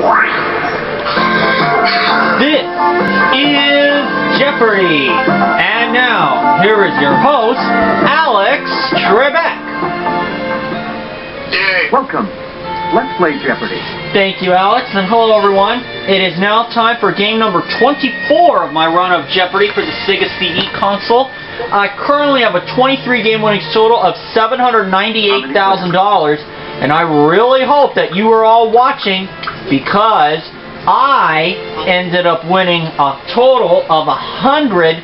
This is Jeopardy! And now, here is your host, Alex Trebek. Welcome. Let's play Jeopardy. Thank you, Alex, and hello, everyone. It is now time for game number 24 of my run of Jeopardy for the Sega CD console. I currently have a 23-game winnings total of $798,000, and I really hope that you are all watching because I ended up winning a total of $198,000.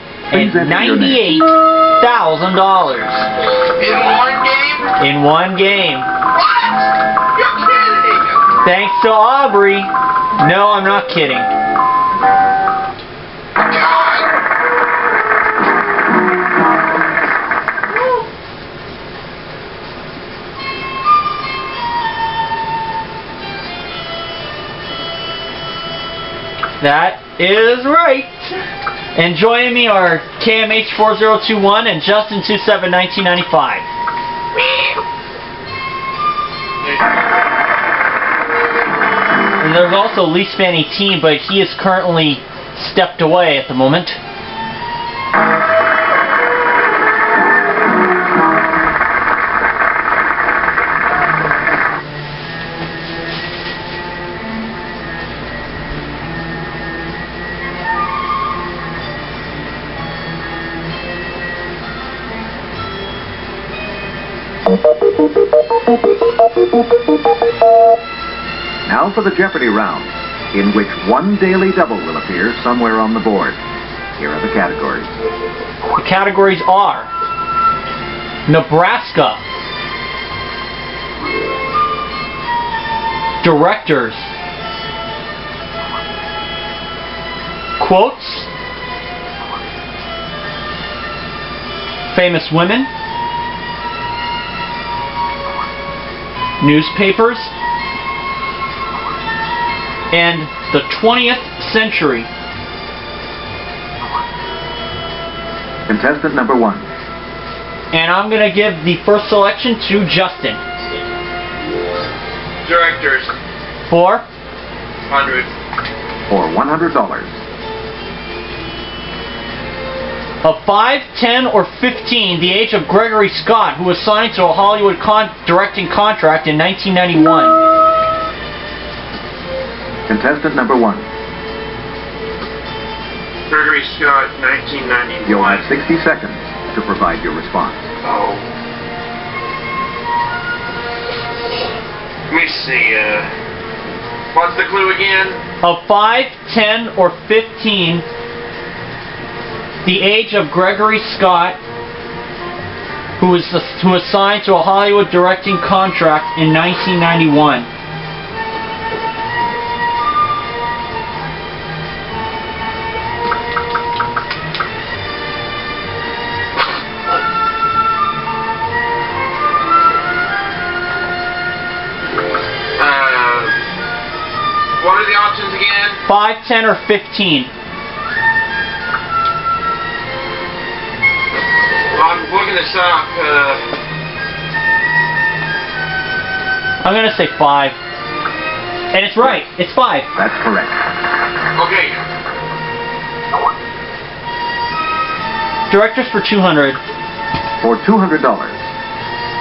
In one game? In one game. What? You're kidding! Thanks to Aubrey. No, I'm not kidding. That is right. And joining me are KMH4021 and Justin271995. And there's also LeeSpan18, but he is currently stepped away at the moment. Now for the Jeopardy round, in which one daily double will appear somewhere on the board. Here are the categories. The categories are Nebraska, Directors, Quotes, Famous Women, Newspapers, and the 20th century. Contestant number 1. And I'm going to give the first selection to Justin. Directors. For? 100. For $100. Of 5, 10, or 15, the age of Gregory Scott, who was signed to a Hollywood directing contract in 1991. Contestant number 1. Gregory Scott, 1991. You'll have 60 seconds to provide your response. Oh. Let me see, what's the clue again? Of 5, 10, or 15, the age of Gregory Scott, who was signed to a Hollywood directing contract in 1991. What are the options again? 5, 10, or 15. I'm looking this up. I'm going to say 5. And it's right. It's 5. That's correct. Okay. Directors for 200. For $200.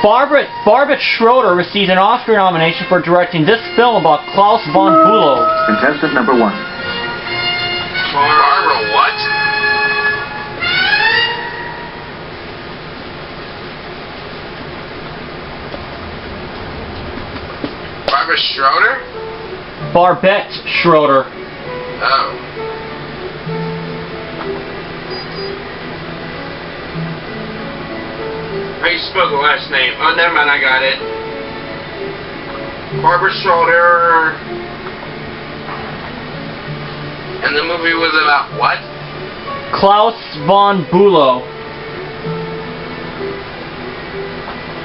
Barbara Schroeder received an Oscar nomination for directing this film about Klaus von Bülow. Contestant number 1. Barbara what? Barbara Schroeder? Barbette Schroeder. Oh. How you spell the last name? Oh, never mind, I got it. Barbara Schroeder. And the movie was about what? Klaus von Bülow.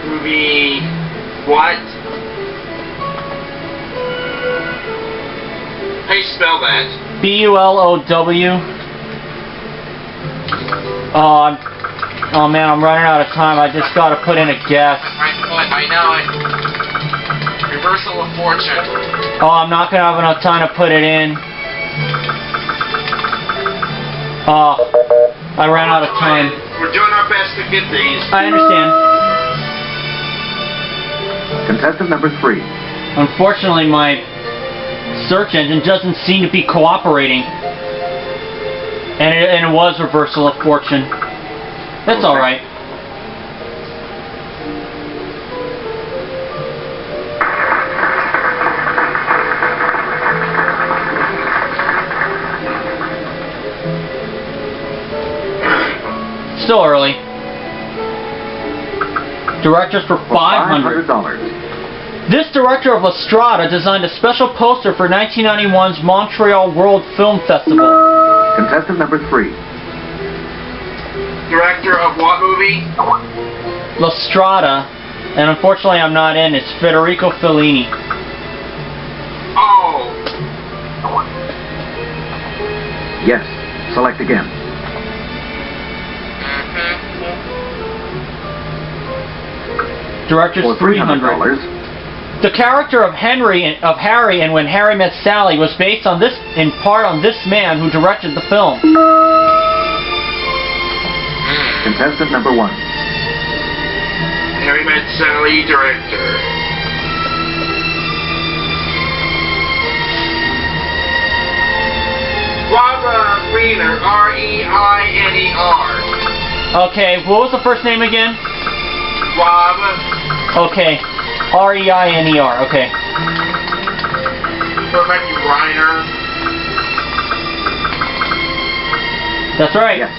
Movie... what? How you spell that? B-U-L-O-W. Oh man, I'm running out of time. I just gotta put in a guess. I know it. Reversal of Fortune. Oh, I'm not gonna have enough time to put it in. Oh, I ran out of time. We're doing our best to get these. I understand. Contestant number 3. Unfortunately, my search engine doesn't seem to be cooperating. And it was Reversal of Fortune. That's alright. Still early. Directors for $500. This director of La Strada designed a special poster for 1991's Montreal World Film Festival. Contestant number 3. Director of what movie? La Strada, and unfortunately I'm not in, it's Federico Fellini. Oh. Yes. Select again. Director's For $300. The character of Harry and When Harry Met Sally was based on this, in part, on this man who directed the film. Contestant number 1. Harry Met Sally director. Robert Reiner, R-E-I-N-E-R. Okay, what was the first name again? Rob. Okay, R-E-I-N-E-R, okay. Perfect Reiner. That's right. Yes.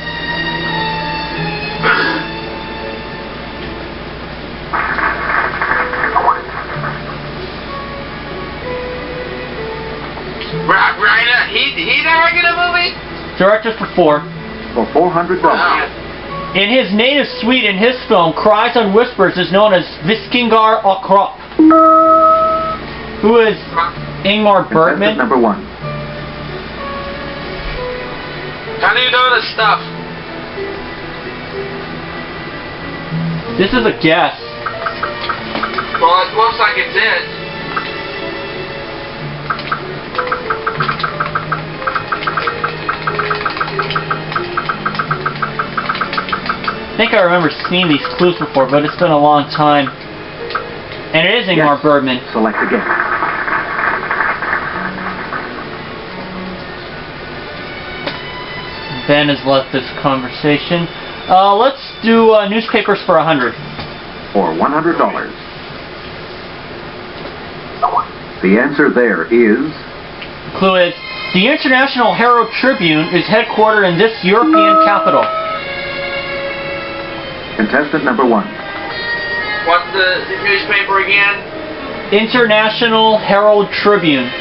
Reiner, he directed a movie? Directors for $4. For $400. Wow. In his native Sweden, his film Cries and Whispers is known as Viskingar och Kropp. Who is Ingmar Bergman? Contestant number 1. How do you know this stuff? This is a guess. Well, it looks like it's it. I think I remember seeing these clues before, but it's been a long time. And it is Ingmar Yes. Bergman. Select again. Ben has left this conversation. Let's do newspapers for $100. For $100. The answer there is... Clue is, the International Herald Tribune is headquartered in this European capital. Contestant number 1. What's the newspaper again? International Herald Tribune.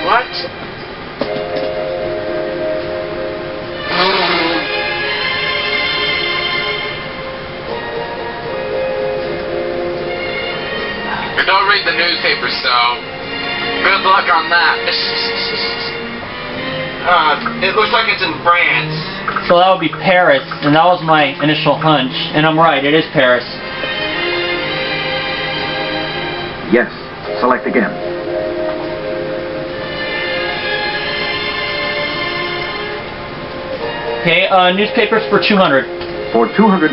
What? I don't read the newspaper, so good luck on that. It looks like it's in France. So that would be Paris, and that was my initial hunch. And I'm right, it is Paris. Yes. Select again. Okay, newspapers for $200. For $200.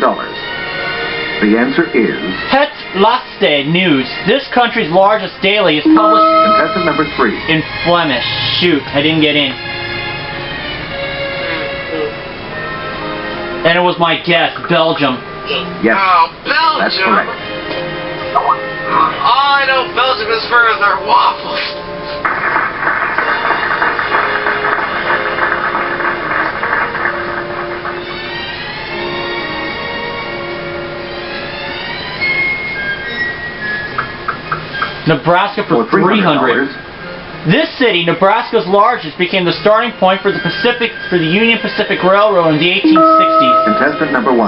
The answer is... Het Laatste News. This country's largest daily is published Contestant number 3. in Flemish. Shoot, I didn't get in. And it was my guess, Belgium. Yes. Oh, Belgium! That's correct. All I know Belgium is for their waffles. Nebraska for $300. This city, Nebraska's largest, became the starting point for the Union Pacific Railroad in the 1860s. Contestant number 1.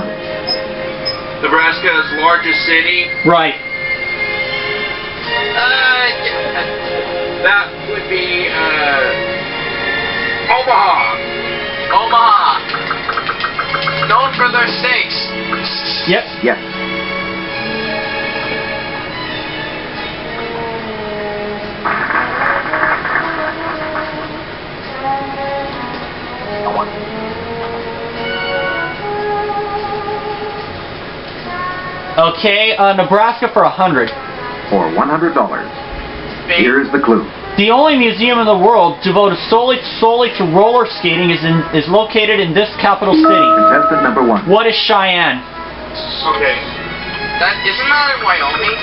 Nebraska's largest city? Right. That would be, Omaha. Omaha. Known for their steaks. Yep. Yes. Okay, Nebraska for 100. For $100. Here's the clue. The only museum in the world devoted solely to roller skating is located in this capital city. Contestant number 1. What is Cheyenne? Okay. Isn't that in Wyoming?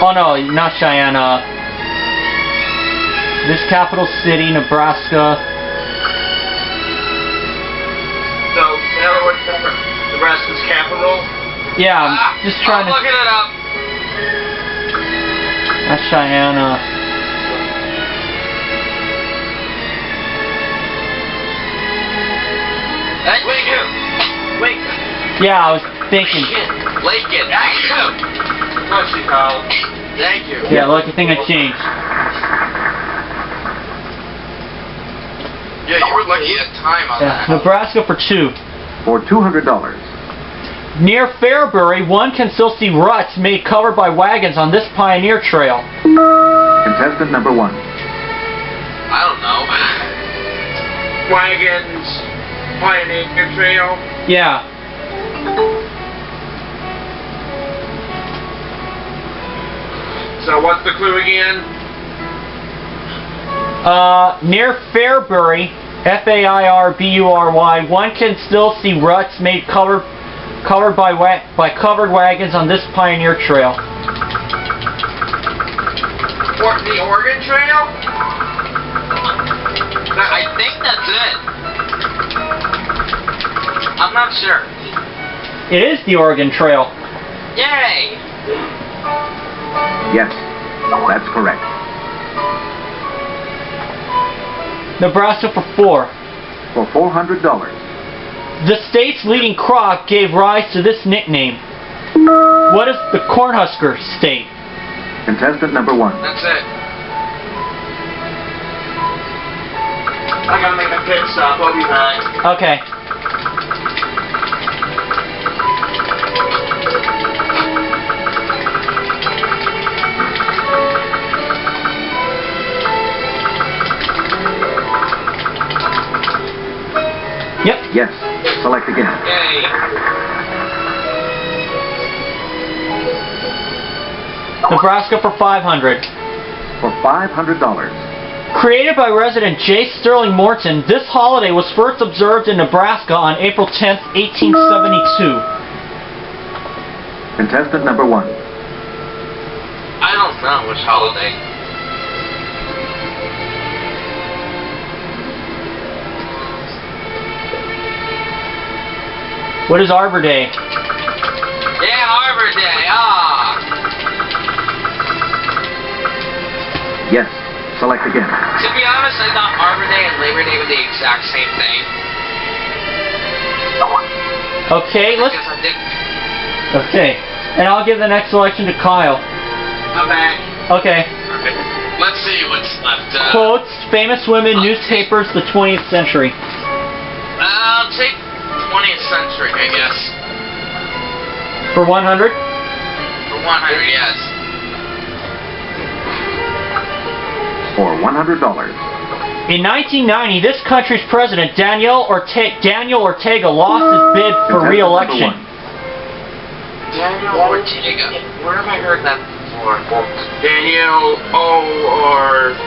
Oh no, not Cheyenne. This capital city, Nebraska. So, in other words, Nebraska's capital? Yeah, I'm just trying to. I'm looking it up. That's Cheyenne. Lincoln. Lincoln. Yeah, I was thinking. Lincoln. Thank you. Bless you, Kyle. Thank you. Yeah, lucky thing I changed. Yeah, you were lucky at time on Yeah, that. Nebraska for 2. For $200. Near Fairbury, one can still see ruts made covered by wagons on this pioneer trail. Contestant number 1. I don't know. Wagons, Pioneer Trail. Yeah. So what's the clue again? Near Fairbury, Fairbury, one can still see ruts made covered by covered wagons on this pioneer trail. The Oregon Trail? I think that's it. I'm not sure. It is the Oregon Trail. Yay! Yes, that's correct. Nebraska for 4. For $400. The state's leading crop gave rise to this nickname. What is the Cornhusker State? Contestant number 1. That's it. I gotta make a pit stop. I'll be back. Okay. Yep. Yes. Select again. Yay. Nebraska for 500. For $500. Created by resident J. Sterling Morton, this holiday was first observed in Nebraska on April 10th, 1872. Contestant number 1. I don't know which holiday. What is Arbor Day? Yeah, Arbor Day. Ah. Yes. Select again. To be honest, I thought Arbor Day and Labor Day were the exact same thing. Okay, I let's. guess I didn't. Okay, and I'll give the next selection to Kyle. I'm back. Okay. Alright. Let's see what's left. Quotes, famous women, newspapers, the 20th century. I'll take 20th century, I guess. For 100? For 100, yes. For $100. In 1990, this country's president, Daniel Ortega, lost his bid for Contestant re-election. number 1. Daniel Ortega. Where have I heard that before? Daniel Ortega.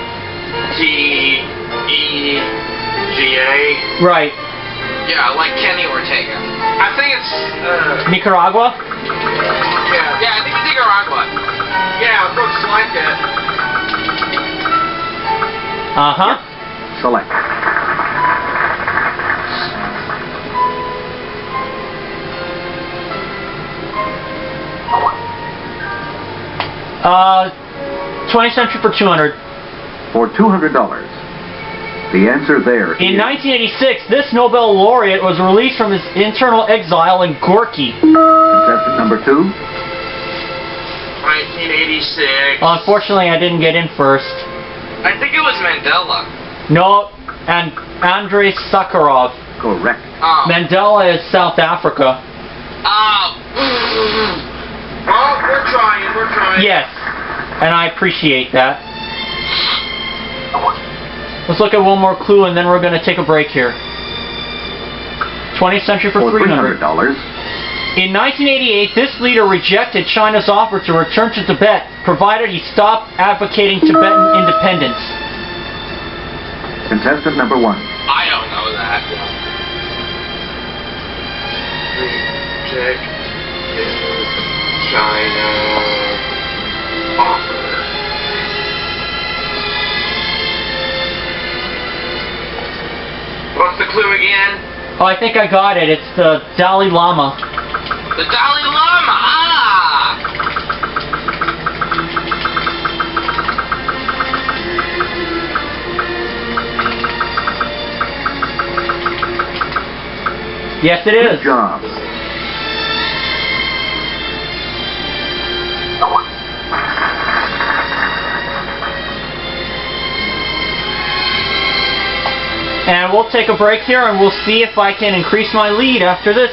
Right. Yeah, like Kenny Ortega. I think it's Nicaragua? yeah. Yeah, I think it's Nicaragua. Yeah, it looks like it. Uh-huh. Select. Uh, 20th century for 200. For $200. The answer there In is 1986, this Nobel laureate was released from his internal exile in Gorky. contestant number 2. 1986. Unfortunately, I didn't get in first. I think it was Mandela. No, and Andrei Sakharov. Correct. Oh. Mandela is South Africa. Oh. Well, we're trying. Yes, and I appreciate that. Let's look at one more clue, and then we're going to take a break here. 20th century for $300. In 1988, this leader rejected China's offer to return to Tibet, provided he stopped advocating Tibetan independence. Contestant number 1. I don't know that. Reject China offer. What's the clue again? Oh, I think I got it. It's the Dalai Lama. The Dalai Lama! Ah! Yes, it is. Good job. And we'll take a break here, and we'll see if I can increase my lead after this.